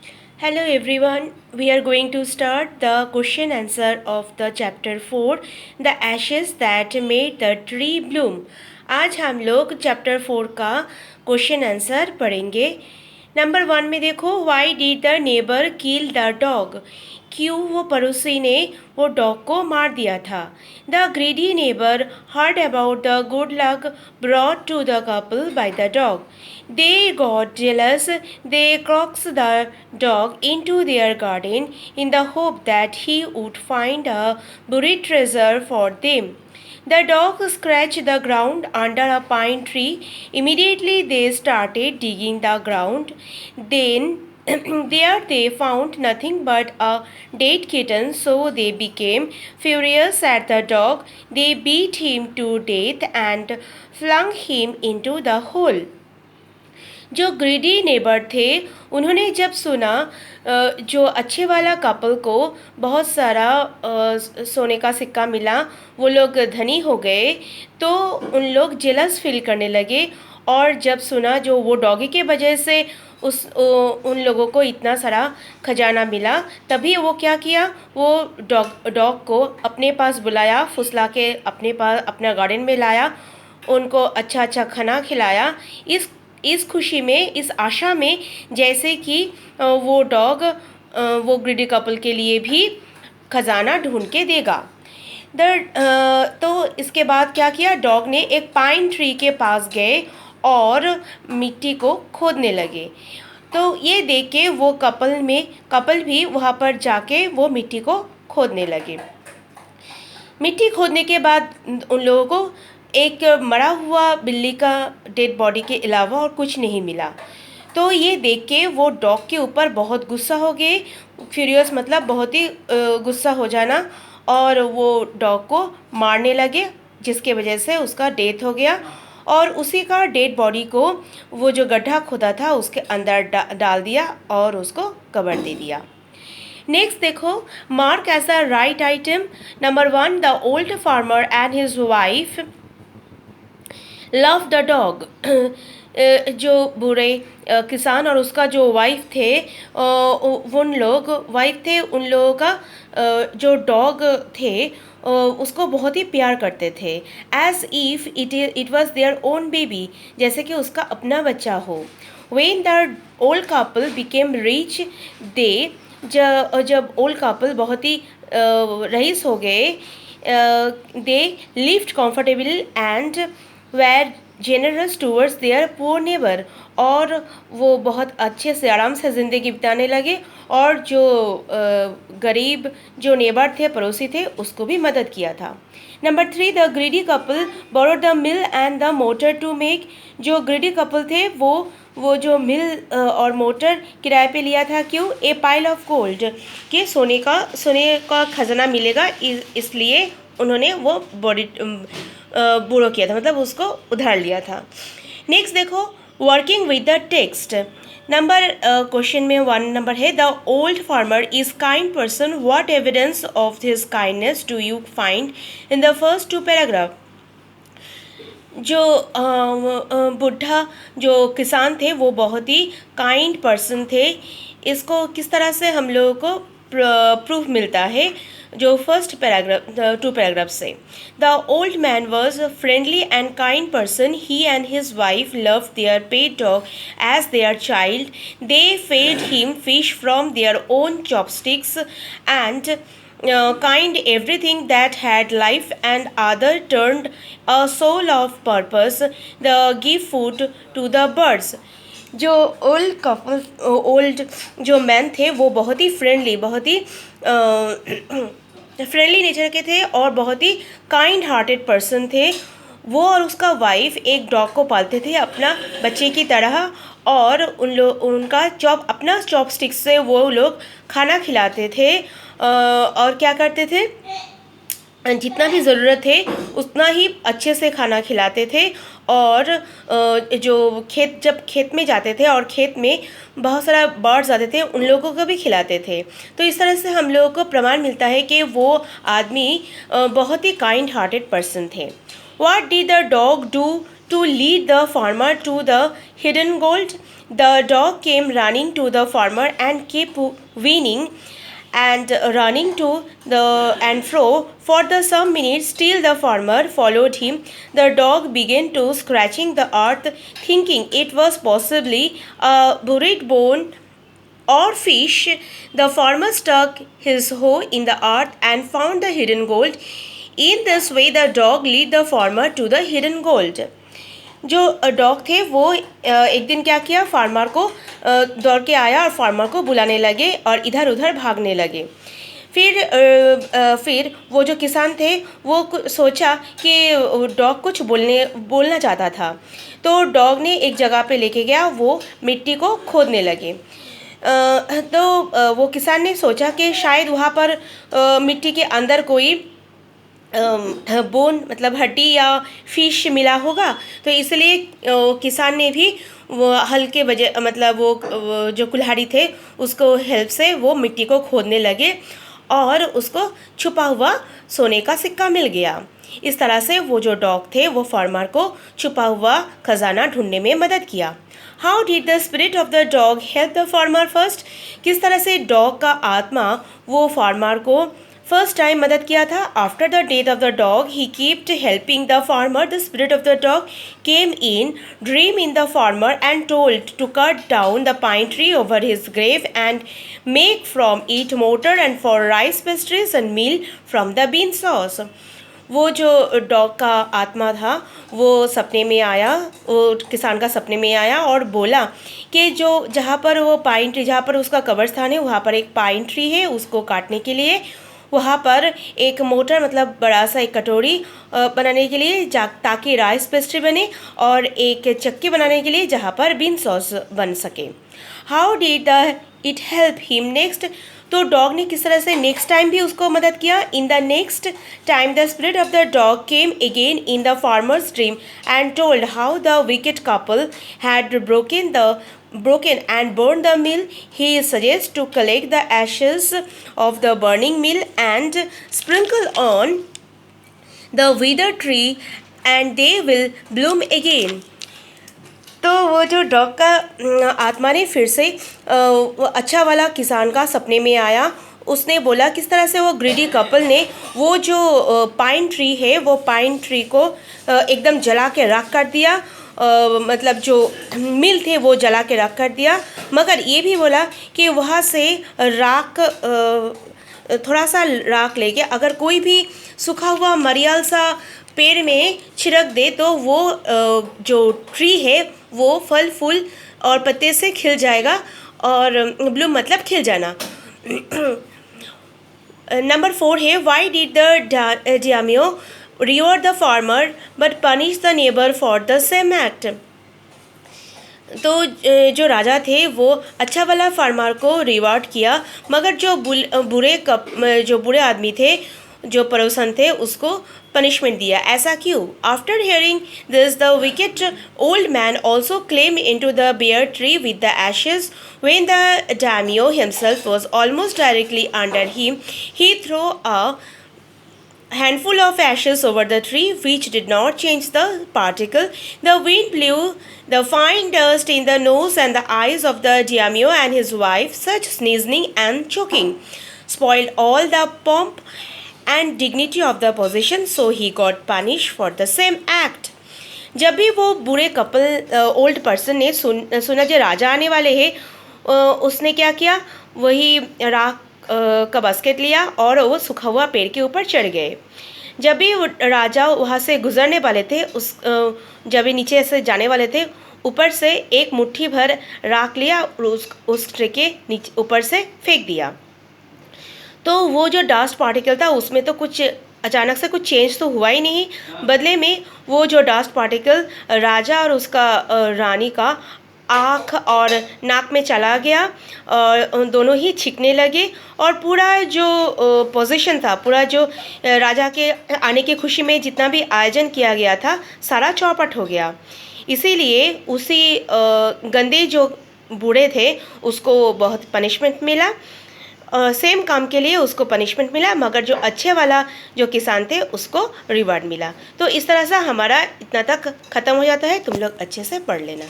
Hello everyone, we are going to start the question answer of the chapter 4, The Ashes That Made the Tree Bloom. आज हम लोग chapter 4 का question answer पढ़ेंगे। Number 1 में देखो, Y did the neighbour kill the dog? क्यों वो पड़ोसी ने वो डॉग को मार दिया था? The greedy neighbour heard about the good luck brought to the couple by the dog. They got jealous. They coaxed the dog into their garden in the hope that he would find a buried treasure for them. The dog scratched the ground under a pine tree. Immediately they started digging the ground. Then there they found nothing but a dead kitten, so they became furious at the dog. They beat him to death and flung him into the hole. जो greedy neighbour थे उन्होंने जब सुना जो अच्छे वाला couple को बहुत सारा सोने का सिक्का मिला, वो लोग धनी हो गए, तो उन लोग जेलस फील करने लगे। और जब सुना जो वो डॉगी के वजह से उन लोगों को इतना सारा खजाना मिला, तभी वो क्या किया, वो डॉग को अपने पास बुलाया, फुसला के अपने पास अपना गार्डन में लाया, उनको अच्छा अच्छा खाना खिलाया, इस खुशी में, इस आशा में जैसे कि वो डॉग वो ग्रीडी कपल के लिए भी खजाना ढूंढ के देगा। तो इसके बाद क्या किया, डॉग ने एक पाइन ट्री के पास गए और मिट्टी को खोदने लगे। तो ये देख के वो कपल भी वहाँ पर जाके वो मिट्टी को खोदने लगे। मिट्टी खोदने के बाद उन लोगों को एक मरा हुआ बिल्ली का डेड बॉडी के अलावा और कुछ नहीं मिला। तो ये देख के वो डॉग के ऊपर बहुत गुस्सा हो गए। फ्यूरियस मतलब बहुत ही गुस्सा हो जाना, और वो डॉग को मारने लगे, जिसके वजह से उसका डेथ हो गया। और उसी का डेड बॉडी को वो जो गड्ढा खोदा था उसके अंदर डाल दिया और उसको कबर दे दिया। नेक्स्ट देखो, mark as the right item. Number 1, the old farmer and his wife love the dog. जो बुरे किसान और उसका जो वाइफ थे, उन लोगों का जो डॉग थे उसको बहुत ही प्यार करते थे। As if it was their own baby, जैसे कि उसका अपना बच्चा हो। When the old couple became rich, जब ओल्ड कपल बहुत ही रईस हो गए, they lived comfortable and were generous towards their poor neighbour, और वो बहुत अच्छे से आराम से ज़िंदगी बिताने लगे, और जो गरीब जो नेबर थे, पड़ोसी थे, उसको भी मदद किया था। Number 3, the greedy couple borrowed the mill and the mortar to make. जो ग्रीडी कपल थे वो जो मिल और मोटर किराए पे लिया था, क्यों? ए पाइल ऑफ गोल्ड, कि सोने का खजाना मिलेगा, इसलिए उन्होंने वो बोरो किया था, मतलब उसको उधार लिया था। नेक्स्ट देखो, working with the text. Number question में 1 नंबर है, the old farmer is kind person, what evidence of his kindness do you find in the first 2 paragraph. जो बुढ़ा जो किसान थे वो बहुत ही काइंड पर्सन थे। इसको किस तरह से हम लोगों को प्रूफ मिलता है, जो फर्स्ट पैराग्राफ 2 पैराग्राफ से। The old man was a friendly and kind person, he and his wife love their pet dog as their child, they fed him fish from their own chopsticks and kind everything that had life, and other turned a soul of purpose, the give food to the birds. जो old जो man थे वो बहुत ही friendly nature के थे और बहुत ही kind hearted person थे। वो और उसका वाइफ एक डॉग को पालते थे अपना बच्चे की तरह, और उनका अपना चॉपस्टिक से वो लोग खाना खिलाते थे, और क्या करते थे, जितना भी ज़रूरत है उतना ही अच्छे से खाना खिलाते थे। और जो जब खेत में जाते थे और खेत में बहुत सारा बर्ड्स आते थे, उन लोगों को भी खिलाते थे। तो इस तरह से हम लोगों को प्रमाण मिलता है कि वो आदमी बहुत ही काइंड हार्टेड पर्सन थे। What did the dog do to lead the farmer to the hidden gold. The dog came running to the farmer and kept whinnying and running to the and fro for the some minutes till the farmer followed him. The dog began to scratching the earth, thinking it was possibly a buried bone or fish. The farmer stuck his hoe in the earth and found the hidden gold. In this way the dog led the farmer to the hidden gold. जो dog थे वो एक दिन क्या किया, farmer को दौड़ के आया और फार्मर को बुलाने लगे और इधर उधर भागने लगे। फिर वो जो किसान थे वो सोचा कि डॉग कुछ बोलना चाहता था, तो डॉग ने एक जगह पे लेके गया, वो मिट्टी को खोदने लगे। तो वो किसान ने सोचा कि शायद वहाँ पर मिट्टी के अंदर कोई बोन मतलब हड्डी या फिश मिला होगा, तो इसलिए किसान ने भी वो हल्के वजह मतलब वो जो कुल्हाड़ी थे उसको हेल्प से वो मिट्टी को खोदने लगे और उसको छुपा हुआ सोने का सिक्का मिल गया। इस तरह से वो जो डॉग थे वो फार्मर को छुपा हुआ खजाना ढूंढने में मदद किया। How did the spirit of the dog help the farmer first? किस तरह से डॉग का आत्मा वो फार्मर को फर्स्ट टाइम मदद किया था? After the death of the dog he keeped helping the farmer. The spirit of the dog came in dream in the farmer and told to cut down the pine tree over his grave and make from it mortar and for rice pastries and meal from the bean sauce. वो जो dog का आत्मा था वो सपने में आया, वो किसान का सपने में आया और बोला कि जो जहाँ पर वो पाइन ट्री, जहाँ पर उसका कब्रिस्तान है वहाँ पर एक पाइन ट्री है, उसको काटने के लिए वहाँ पर एक मोटर मतलब बड़ा सा एक कटोरी बनाने के लिए ताकि राइस पेस्ट्री बने और एक चक्की बनाने के लिए जहाँ पर बीन सॉस बन सके। How did the it help him next? तो डॉग ने किस तरह से नेक्स्ट टाइम भी उसको मदद किया। In the next time the spirit of the dog came again in the farmers dream and told how the wicked couple had broken and burned the mill. He suggests to collect the ashes of the burning mill and sprinkle on the withered tree and they will bloom again. तो वो जो dog का आत्मा ने फिर से वो अच्छा वाला किसान का सपने में आया। उसने बोला किस तरह से वो ग्रीडी कपल ने वो जो पाइन ट्री है वो पाइन ट्री को एकदम जला के राख कर दिया, मतलब जो मिल थे वो जला के राख कर दिया, मगर ये भी बोला कि वहाँ से राख थोड़ा सा राख लेके अगर कोई भी सूखा हुआ मरियल सा पेड़ में छिड़क दे तो वो जो ट्री है वो फल फूल और पत्ते से खिल जाएगा और ब्लूम मतलब खिल जाना। नंबर 4 है why did the daimyo reward the farmer but punish the neighbor for the same act? तो जो राजा थे वो अच्छा वाला फार्मर को रिवॉर्ड किया, मगर जो बुरे आदमी थे, जो पड़ोसन थे, उसको पनिशमेंट दिया। ऐसा क्यों? After hearing this the wicked old man also climb into the bare tree with the ashes when the daimyo himself was almost directly under him he throw a handful of ashes over the tree, which did not change the particle. The wind blew the fine dust in the nose and the eyes of the daimyo and his wife. Such sneezing and choking spoiled all the pomp and dignity of the position, so he got punished for the same act. जब भी वो बुरे couple old person ने सुना जो राजा आने वाले हैं, उसने क्या किया, वही राख का बास्केट लिया और वो सूखा हुआ पेड़ के ऊपर चढ़ गए। जब भी राजा वहाँ से गुजरने वाले थे, जब भी नीचे से जाने वाले थे, ऊपर से एक मुट्ठी भर राख लिया और उस ट्रे के नीचे ऊपर से फेंक दिया। तो वो जो डस्ट पार्टिकल था उसमें तो कुछ अचानक से कुछ चेंज तो हुआ ही नहीं, बदले में वो जो डस्ट पार्टिकल राजा और उसका रानी का आँख और नाक में चला गया और दोनों ही छिकने लगे और पूरा जो पोजीशन था, पूरा जो राजा के आने की खुशी में जितना भी आयोजन किया गया था सारा चौपट हो गया। इसीलिए उसी गंदे जो बूढ़े थे उसको बहुत पनिशमेंट मिला सेम काम के लिए उसको पनिशमेंट मिला, मगर जो अच्छे वाला जो किसान थे उसको रिवार्ड मिला। तो इस तरह से हमारा इतना तक ख़त्म हो जाता है। तुम लोग अच्छे से पढ़ लेना।